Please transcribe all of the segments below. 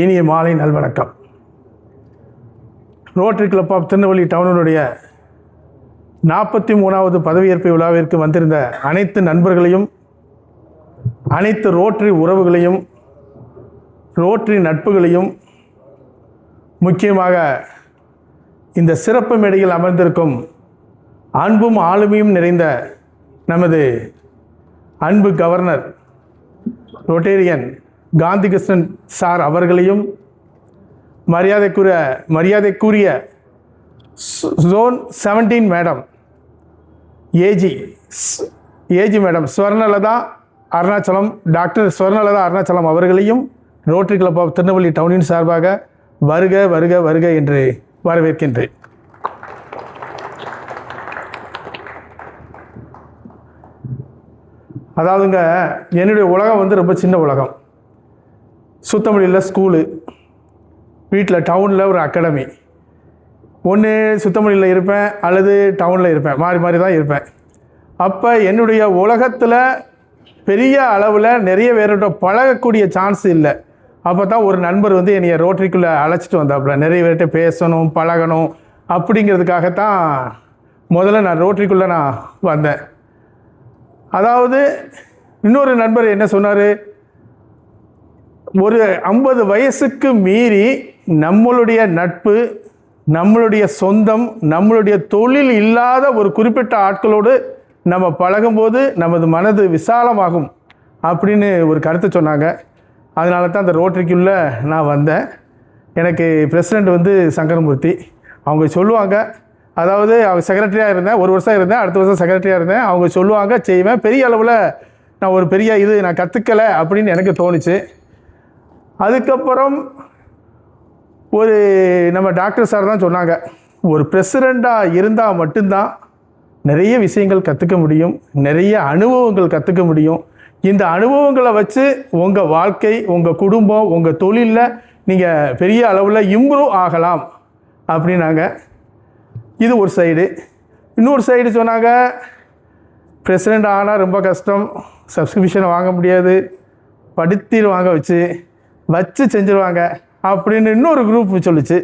இனிய மாலை நல்வணக்கம். Rotary club of Tirunelveli டவுனுடைய 43வது பதவியேற்பு விழாவிற்கு வந்திருந்த அனைத்து நண்பர்களையும், அனைத்து ரோட்டரி உறவுகளையும், ரோட்டரி நட்புகளையும், முக்கியமாக இந்த சிறப்பு மேடையில் அமர்ந்திருக்கும் அன்பும் ஆளுமையும் நிறைந்த நமது அன்பு கவர்னர் ரொட்டேரியன் காந்திகிருஷ்ணன் சார் அவர்களையும், மரியாதைக்குரிய zone 17 madam AG madam Swarnalatha Arunachalam, doctor Swarnalatha Arunachalam அவர்களையும் ரோட்டரி கிளப் ஆஃப் திருநெல்வேலி டவுனின் சார்பாக வருக வருக வருக என்று வரவேற்கின்றேன். அதாவதுங்க, என்னுடைய உலகம் ரொம்ப சின்ன உலகம். சுத்தமல்லியில் ஸ்கூலு, வீட்டில் டவுனில் ஒரு அகாடமி. ஒன்று சுத்தமல்லியில் இருப்பேன் அல்லது டவுனில் இருப்பேன், மாறி மாறி தான் இருப்பேன். அப்போ என்னுடைய உலகத்தில் பெரிய அளவில் நிறைய பேர்கிட்ட பழகக்கூடிய சான்ஸ் இல்லை. அப்போ தான் ஒரு நண்பர் என்னை ரோட்டரிக்குள்ளே அழைச்சிட்டு வந்தாப்புல. நிறைய பேர்கிட்ட பேசணும், பழகணும் அப்படிங்கிறதுக்காகத்தான் முதல்ல நான் ரோட்டரிக்குள்ளே நான் வந்தேன். அதாவது இன்னொரு நண்பர் என்ன சொன்னார், ஒரு 50 வயசுக்கு மீறி நம்மளுடைய நட்பு, நம்மளுடைய சொந்தம், நம்மளுடைய தொழில் இல்லாத ஒரு குறிப்பிட்ட ஆட்களோடு நம்ம பழகும்போது நமது மனது விசாலமாகும் அப்படின்னு ஒரு கருத்தை சொன்னாங்க. அதனால தான் அந்த ரோட்டரிக்குள்ளே நான் வந்தேன். எனக்கு பிரசிடெண்ட் சங்கரமூர்த்தி அவங்க சொல்லுவாங்க. அதாவது அவங்க செக்ரட்டரியாக இருந்தேன், 1 வருஷம் இருந்தேன், அடுத்த வருஷம் செக்ரட்டரியாக இருந்தேன். அவங்க சொல்லுவாங்க, செய்வேன். பெரிய அளவில் நான் ஒரு பெரிய நான் கற்றுக்கலை அப்படின்னு எனக்கு தோணுச்சு. அதுக்கப்புறம் நம்ம டாக்டர் சார் தான் சொன்னாங்க, ஒரு பிரசிடெண்ட்டாக இருந்தால் மட்டும்தான் நிறைய விஷயங்கள் கற்றுக்க முடியும், நிறைய அனுபவங்கள் கற்றுக்க முடியும். இந்த அனுபவங்களை வச்சு உங்கள் வாழ்க்கை, உங்கள் குடும்பம், உங்கள் தொழிலில் நீங்கள் பெரிய அளவில் இம்ப்ரூவ் ஆகலாம் அப்படின்னாங்க. இது ஒரு சைடு. இன்னொரு சைடு சொன்னாங்க, பிரசிடெண்ட் ஆனால் ரொம்ப கஷ்டம், சப்ஸ்கிரிப்ஷனை வாங்க முடியாது, படுத்திடுவாங்க, வச்சு செஞ்சுருவாங்க அப்படின்னு இன்னொரு குரூப் சொல்லிச்சு.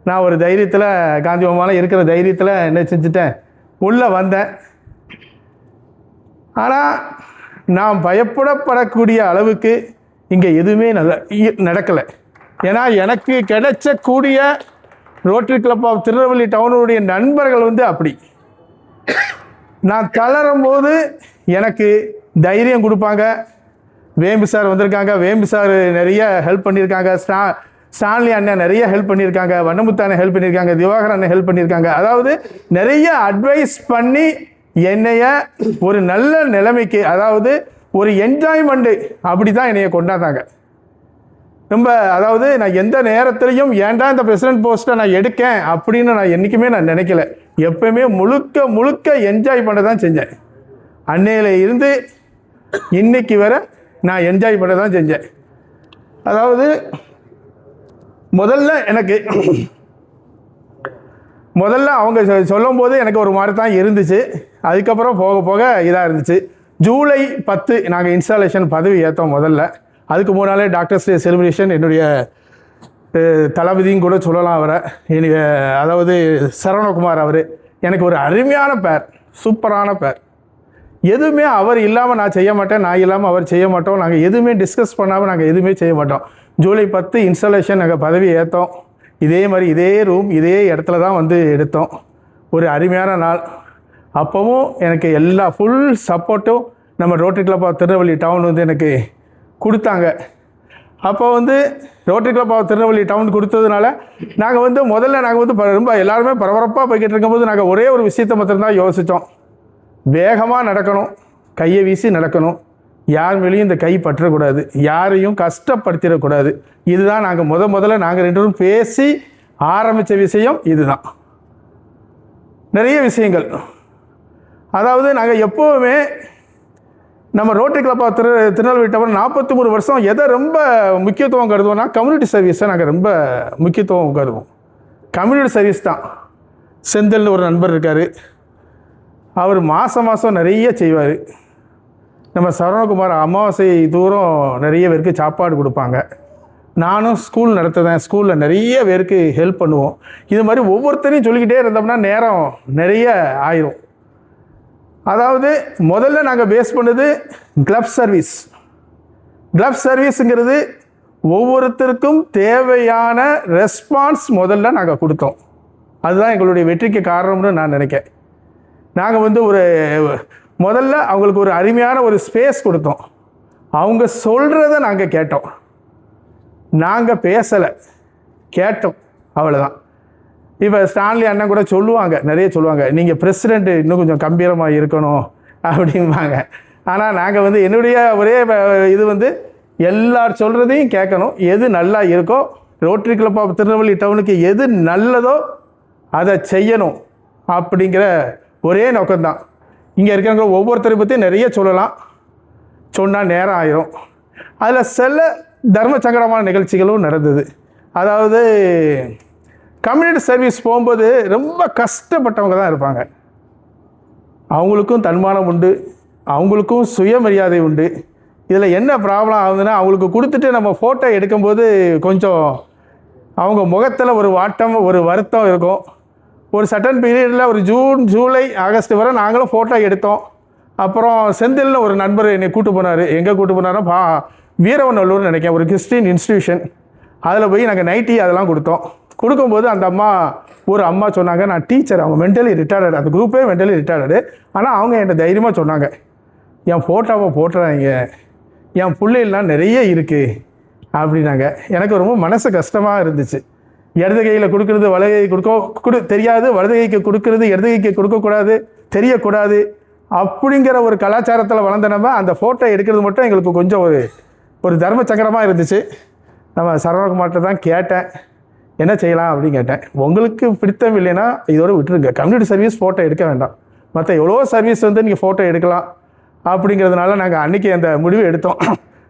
நான் ஒரு தைரியத்தில், காந்தி மாமாலாம் இருக்கிற தைரியத்தில் என்ன செஞ்சுட்டேன், உள்ளே வந்தேன். ஆனால் நான் பயப்படப்படக்கூடிய அளவுக்கு இங்கே எதுவுமே நடக்கலை. ஏன்னா எனக்கு கிடைச்சக்கூடிய ரோட்டரி கிளப் ஆஃப் திருநெல்வேலி டவுனுடைய நண்பர்கள் அப்படி. நான் தளரும் போது எனக்கு தைரியம் கொடுப்பாங்க. வேம்பு சார் வந்திருக்காங்க, வேம்பு சார் நிறைய ஹெல்ப் பண்ணியிருக்காங்க, ஸ்டான்லி அண்ணன் நிறைய ஹெல்ப் பண்ணியிருக்காங்க, வண்ணமுத்து அண்ணன் ஹெல்ப் பண்ணியிருக்காங்க, திவாகர் அண்ணன் ஹெல்ப் பண்ணியிருக்காங்க. அதாவது நிறைய அட்வைஸ் பண்ணி என்னைய ஒரு நல்ல நிலைமைக்கு, அதாவது ஒரு என்ஜாய்மெண்ட்டு அப்படி தான் என்னைய கொண்டாந்தாங்க. ரொம்ப அதாவது நான் எந்த நேரத்துலையும் ஏன்டா இந்த பிரசிடென்ட் போஸ்ட்டை நான் எடுக்கேன் அப்படின்னு நான் என்றைக்குமே நான் நினைக்கல. எப்பவுமே முழுக்க என்ஜாய் பண்ண தான் செஞ்சேன். அன்னையில இருந்து இன்னைக்கு வரை நான் என்ஜாய் பண்ண தான் செஞ்சேன். அதாவது முதல்ல அவங்க சொல்லும் போது எனக்கு ஒரு மாதிரி தான் இருந்துச்சு. அதுக்கப்புறம் போக போக இதாக இருந்துச்சு. ஜூலை 10 நாங்கள் இன்ஸ்டாலேஷன் பதவி ஏற்றோம் முதல்ல. அதுக்கு முன்னாலே டாக்டர்ஸ் டே செலிப்ரேஷன் என்னுடைய தளபதியும் கூட சொல்லலாம் அவரை. அதாவது சரவணகுமார் அவர் எனக்கு ஒரு அருமையான பேர், சூப்பரான பேர். எதுவுமே அவர் இல்லாமல் நான் செய்ய மாட்டேன், நான் இல்லாமல் அவர் செய்ய மாட்டோம். நாங்கள் எதுவுமே டிஸ்கஸ் பண்ணாமல் நாங்கள் எதுவுமே செய்ய மாட்டோம். ஜூலை 10 இன்ஸ்டாலேஷன் நாங்கள் பதவி ஏற்றோம். இதே மாதிரி இதே ரூம் இதே இடத்துல தான் எடுத்தோம். ஒரு அருமையான நாள். அப்போவும் எனக்கு எல்லா ஃபுல் சப்போர்ட்டும் நம்ம rotary club of Tirunelveli town எனக்கு கொடுத்தாங்க. அப்போ rotary club of Tirunelveli town கொடுத்ததுனால நாங்கள் முதல்ல நாங்கள் ரொம்ப எல்லாருமே பரபரப்பாக போய்கிட்டு இருக்கும்போது நாங்கள் ஒரே ஒரு விஷயத்தை மட்டும்தான் யோசித்தோம். வேகமாக நடக்கணும், கையை வீசி நடக்கணும், யார் மேலேயும் இந்த கை பற்றக்கூடாது, யாரையும் கஷ்டப்படுத்திடக்கூடாது. இதுதான் நாங்கள் முதல்ல நாங்கள் 2 பேரும் பேசி ஆரம்பித்த விஷயம். இதுதான் நிறைய விஷயங்கள். அதாவது நாங்கள் எப்போவுமே நம்ம rotary club of Tirunelveli town 43 வருஷம் எதை ரொம்ப முக்கியத்துவம் கருதுவோம்னா கம்யூனிட்டி சர்வீஸை நாங்கள் ரொம்ப முக்கியத்துவம் கருதுவோம். கம்யூனிட்டி சர்வீஸ் தான். செந்தில்னு ஒரு நண்பர் இருக்கார், அவர் மாதம் நிறைய செய்வார். நம்ம சரவணகுமார் அமாவாசை தூரம் நிறைய பேருக்கு சாப்பாடு கொடுப்பாங்க. நானும் ஸ்கூல் நடத்துவேன், ஸ்கூலில் நிறைய பேருக்கு ஹெல்ப் பண்ணுவோம். இது மாதிரி ஒவ்வொருத்தரையும் சொல்லிக்கிட்டே இருந்தோம்னா நேரம் நிறைய ஆயிரும். அதாவது முதல்ல நாங்கள் பேஸ் பண்ணது க்ளப் சர்வீஸ். க்ளப் சர்வீஸுங்கிறது ஒவ்வொருத்தருக்கும் தேவையான ரெஸ்பான்ஸ் முதல்ல நாங்கள் கொடுத்தோம். அதுதான் எங்களுடைய வெற்றிக்கு காரணம்னு நான் நினைக்கிறேன். நாங்கள் ஒரு முதல்ல அவங்களுக்கு ஒரு அருமையான ஒரு ஸ்பேஸ் கொடுத்தோம். அவங்க சொல்கிறத நாங்கள் கேட்டோம். நாங்கள் பேசலை, கேட்டோம், அவ்வளோதான். இப்போ ஸ்டான்லி அண்ணன் கூட சொல்லுவாங்க, நிறைய சொல்லுவாங்க, நீங்கள் பிரசிடெண்ட்டு இன்னும் கொஞ்சம் கம்பீரமாக இருக்கணும் அப்படிம்பாங்க. ஆனால் நாங்கள் என்னுடைய ஒரே இது எல்லார் சொல்கிறதையும் கேட்கணும். எது நல்லா இருக்கோ, ரோட்டரி கிளப் ஆஃப் திருநெல்வேலி டவுனுக்கு எது நல்லதோ அதை செய்யணும் அப்படிங்கிற ஒரே நோக்கம்தான். இங்கே இருக்கிறவங்க ஒவ்வொருத்தரை பற்றி நிறைய சொல்லலாம், சொன்னால் நேரம் ஆயிரும். அதில் சில தர்ம சங்கடமான நிகழ்ச்சிகளும் நடந்தது. அதாவது கம்யூனிட்டி சர்வீஸ் போகும்போது ரொம்ப கஷ்டப்பட்டவங்க தான் இருப்பாங்க. அவங்களுக்கும் தன்மானம் உண்டு, அவங்களுக்கும் சுயமரியாதை உண்டு. இதில் என்ன ப்ராப்ளம் ஆகுதுன்னா, அவங்களுக்கு கொடுத்துட்டு நம்ம ஃபோட்டோ எடுக்கும்போது கொஞ்சம் அவங்க முகத்தில் ஒரு வாட்டம், ஒரு வருத்தம் இருக்கும். ஒரு சட்டன் பீரியடில் ஒரு ஜூன், ஜூலை, ஆகஸ்ட் வரை நாங்களும் ஃபோட்டோ எடுத்தோம். அப்புறம் செந்தில்னு ஒரு நண்பர் என்னை கூட்டு போனார். எங்கே கூட்டு போனார்னா வீரவநல்லூர்னு நினைக்கிறேன், ஒரு கிறிஸ்டின் இன்ஸ்டிடியூஷன். அதில் போய் நாங்கள் நைட்டி அதெல்லாம் கொடுத்தோம். கொடுக்கும்போது அந்த ஒரு அம்மா சொன்னாங்க, நான் டீச்சர், அவங்க மென்டலி ரிட்டையர்டு, அந்த குரூப்பே மென்டலி ரிட்டையர்டு. ஆனால் அவங்க என்கிட்ட தைரியமாக சொன்னாங்க, என் ஃபோட்டோவை போட்டுறாங்க, என் பிள்ளைகள்லாம் நிறைய இருக்குது அப்படின்னாங்க. எனக்கு ரொம்ப மனசு கஷ்டமாக இருந்துச்சு. இடது கையில் கொடுக்குறது வலது கை தெரியாது, வலது கைக்கு கொடுக்குறது இடது கைக்கு கொடுக்கக்கூடாது, தெரியக்கூடாது அப்படிங்கிற ஒரு கலாச்சாரத்தில் வளர்ந்த நம்ம அந்த ஃபோட்டோ எடுக்கிறது மட்டும் எங்களுக்கு கொஞ்சம் ஒரு தர்ம சங்கடமாக இருந்துச்சு. நம்ம சரவணகுமார்கிட்ட தான் கேட்டேன், என்ன செய்யலாம் அப்படின்னு கேட்டேன். உங்களுக்கு பிடித்தம் இல்லைன்னா இதோடு விட்டுருங்க, கம்யூனிட்டி சர்வீஸ் ஃபோட்டோ எடுக்க வேண்டாம், மற்ற எவ்வளோ சர்வீஸ் நீங்கள் ஃபோட்டோ எடுக்கலாம் அப்படிங்கிறதுனால நாங்கள் அன்றைக்கி அந்த முடிவு எடுத்தோம்.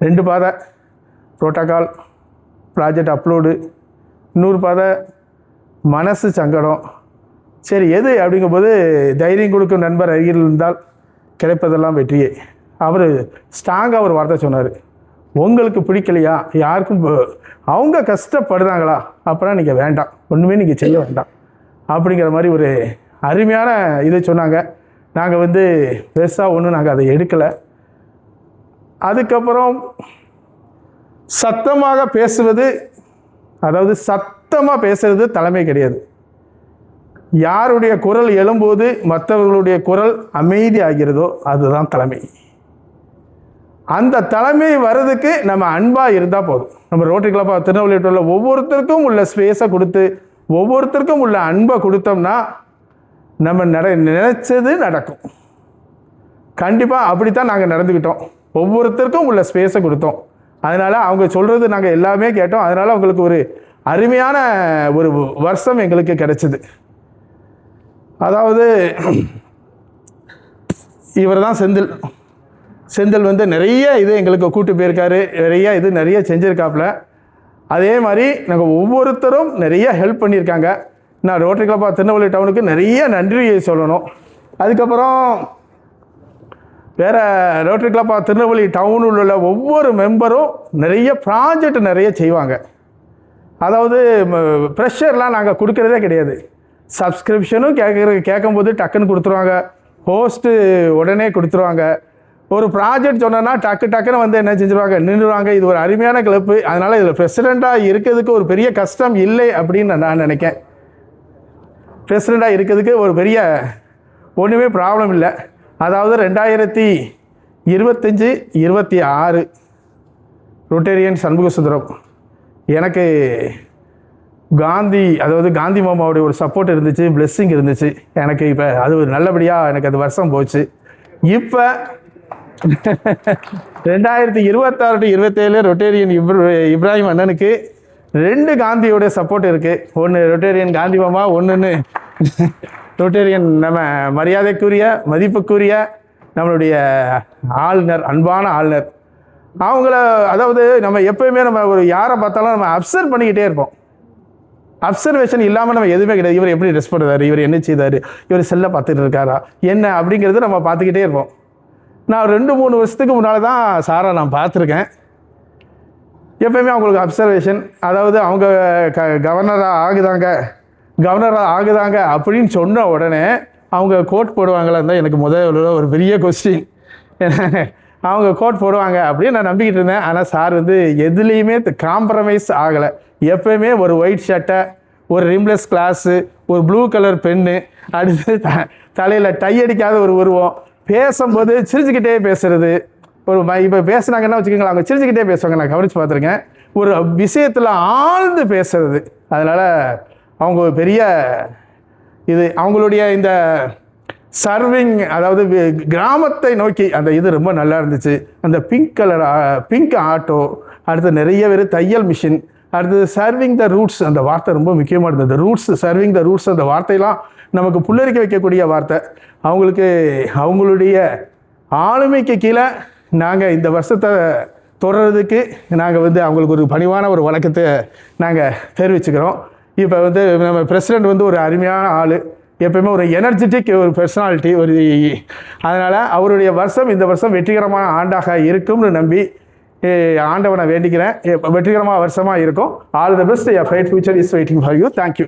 2 பாதை ப்ரோட்டோக்கால், ப்ராஜெக்ட் அப்லோடு, இன்னொரு பாதை மனசு சங்கடம். சரி எது அப்படிங்கும்போது, தைரியம் கொடுக்கும் நண்பர் அருகில் இருந்தால் கிடைப்பதெல்லாம் வெற்றியே. அவர் ஸ்ட்ராங்காக ஒரு வார்த்தை சொன்னார், உங்களுக்கு பிடிக்கலையா, யாருக்கும் அவங்க கஷ்டப்படுறாங்களா, அப்புறம் நீங்கள் வேண்டாம், ஒன்றுமே நீங்கள் செய்ய வேண்டாம் அப்படிங்கிற மாதிரி ஒரு அருமையான இதை சொன்னாங்க. நாங்கள் பெருசாக ஒன்றும் நாங்கள் அதை எடுக்கலை. அதுக்கப்புறம் சத்தமாக பேசுவது, அதாவது சத்தமாக பேசுறது தலைமை கிடையாது. யாருடைய குரல் எழும்போது மற்றவர்களுடைய குரல் அமைதி ஆகிறதோ அதுதான் தலைமை. அந்த தலைமை வர்றதுக்கு நம்ம அன்பாக இருந்தால் போதும். நம்ம ரோட்டரி கிளப் ஆஃப் திருநெல்வேலி உள்ள ஒவ்வொருத்தருக்கும் உள்ள ஸ்பேஸை கொடுத்து, ஒவ்வொருத்தருக்கும் உள்ள அன்பை கொடுத்தோம்னா நம்ம நினைச்சது நடக்கும். கண்டிப்பாக அப்படித்தான் நாங்கள் நடந்துக்கிட்டோம். ஒவ்வொருத்தருக்கும் உள்ள ஸ்பேஸை கொடுத்தோம். அதனால் அவங்க சொல்கிறது நாங்கள் எல்லாமே கேட்டோம். அதனால் அவங்களுக்கு ஒரு அருமையான ஒரு வருஷம் எங்களுக்கு கிடைச்சிது. அதாவது இவர் தான் செந்தில் நிறைய இது எங்களுக்கு கூட்டு போயிருக்காரு, நிறைய செஞ்சுருக்காப்புல. அதே மாதிரி நாங்கள் ஒவ்வொருத்தரும் நிறைய ஹெல்ப் பண்ணியிருக்காங்க. நான் ரோட்டரி கிளப் ஆஃப் திருநெல்வேலி டவுனுக்கு நிறைய நன்றி சொல்லணும். அதுக்கப்புறம் வேறு ரோட்டரி கிளப் ஆஃப் திருநெல்வேலி டவுனில் உள்ள ஒவ்வொரு மெம்பரும் நிறைய ப்ராஜெக்ட் நிறைய செய்வாங்க. அதாவது ப்ரெஷர்லாம் நாங்கள் கொடுக்குறதே கிடையாது. சப்ஸ்கிரிப்ஷனும் கேட்கும்போது டக்குன்னு கொடுத்துருவாங்க, ஹோஸ்ட்டு உடனே கொடுத்துருவாங்க. ஒரு ப்ராஜெக்ட் சொன்னோன்னா டக்குன்னு என்ன செஞ்சுருவாங்க, நின்றுவாங்க. இது ஒரு அருமையான கிளப்பு. அதனால் இதில் பிரசிடெண்ட்டாக இருக்கிறதுக்கு ஒரு பெரிய கஷ்டம் இல்லை அப்படின்னு நான் நினைக்கிறேன். பிரசிடெண்ட்டாக இருக்கிறதுக்கு ஒரு பெரிய ஒன்றுமே ப்ராப்ளம் இல்லை. அதாவது 2025-26 ரொட்டேரியன் சண்முக சுந்தரம் எனக்கு காந்தி மாமாவுடைய ஒரு சப்போர்ட் இருந்துச்சு, பிளெஸ்ஸிங் இருந்துச்சு எனக்கு. இப்போ அது ஒரு நல்லபடியாக எனக்கு அது வருஷம் போச்சு. இப்போ 2026-27 ரொட்டேரியன் இப்ராஹிம் அண்ணனுக்கு 2 காந்தியோடைய சப்போர்ட் இருக்குது. ஒன்று ரொட்டேரியன் காந்தி மாமா, ஒன்று ரொட்டேரியன் நம்ம மரியாதைக்குரிய மதிப்புக்குரிய நம்மளுடைய ஆளுநர், அன்பான ஆளுநர். அதாவது நம்ம எப்போயுமே நம்ம ஒரு யாரை பார்த்தாலும் நம்ம அப்சர்வ் பண்ணிக்கிட்டே இருப்போம். அப்சர்வேஷன் இல்லாமல் நம்ம எதுவுமே கிடையாது. இவர் எப்படி ட்ரெஸ் பண்ணுறாரு, இவர் என்ன செய்தார், இவர் செல்லை பார்த்துட்டு இருக்காரா என்ன அப்படிங்கிறது நம்ம பார்த்துக்கிட்டே இருப்போம். நான் 2-3 வருஷத்துக்கு முன்னால் தான் சாரை நான் பார்த்துருக்கேன். எப்போயுமே அவங்களுக்கு அப்சர்வேஷன், அதாவது அவங்க கவர்னராக ஆகுதாங்க அப்படின்னு சொன்ன உடனே அவங்க கோட் போடுவாங்களா இருந்தால் எனக்கு முதல்ல ஒரு பெரிய கொஸ்டின். அவங்க கோட் போடுவாங்க அப்படின்னு நான் நம்பிக்கிட்டு இருந்தேன். ஆனால் சார் வந்து எதுலேயுமே காம்ப்ரமைஸ் ஆகலை. எப்போயுமே ஒரு ஒயிட் ஷர்ட்டை, ஒரு ரிம்லெஸ் கிளாஸு, ஒரு ப்ளூ கலர் பென்னு, அடுத்து தலையில் டை அடிக்காத ஒரு உருவம், பேசும்போது சிரிச்சுக்கிட்டே பேசுறது. ஒரு இப்போ பேசுனாங்கன்னா வச்சுக்கோங்களேன், அவங்க சிரிச்சுக்கிட்டே பேசுவாங்க, நான் கவனித்து பார்த்துருக்கேன். ஒரு விஷயத்தில் ஆழ்ந்து பேசுறது. அதனால் அவங்க பெரிய இது அவங்களுடைய இந்த சர்விங், அதாவது கிராமத்தை நோக்கி அந்த இது ரொம்ப நல்லா இருந்துச்சு. அந்த பிங்க் ஆட்டோ, அடுத்து நிறைய பேர் தையல் மிஷின், அடுத்தது சர்விங் த ரூட்ஸ், அந்த வார்த்தை ரொம்ப முக்கியமாக இருந்தது. ரூட்ஸ், சர்விங் த ரூட்ஸ், அந்த வார்த்தையெல்லாம் நமக்கு புல்லரிக்க வைக்கக்கூடிய வார்த்தை. அவங்களுடைய ஆளுமைக்கு கீழே நாங்கள் இந்த வருஷத்தை தொடர்றதுக்கு நாங்கள் வந்து அவங்களுக்கு ஒரு பணிவான ஒரு வழக்கத்தை நாங்கள் தெரிவிச்சுக்கிறோம். இப்போ வந்து நம்ம பிரசிடெண்ட் வந்து ஒரு அருமையான ஆள், எப்பயுமே ஒரு எனர்ஜெட்டிக் ஒரு பர்சனாலிட்டி ஒரு. அதனால் அவருடைய வருஷம் இந்த வருஷம் வெற்றிகரமான ஆண்டாக இருக்கும்னு நம்பி ஆண்டவனை வேண்டிக்கிறேன். வெற்றிகரமான வருஷமாக இருக்கும். All the best. A bright future is waiting for you. Thank you.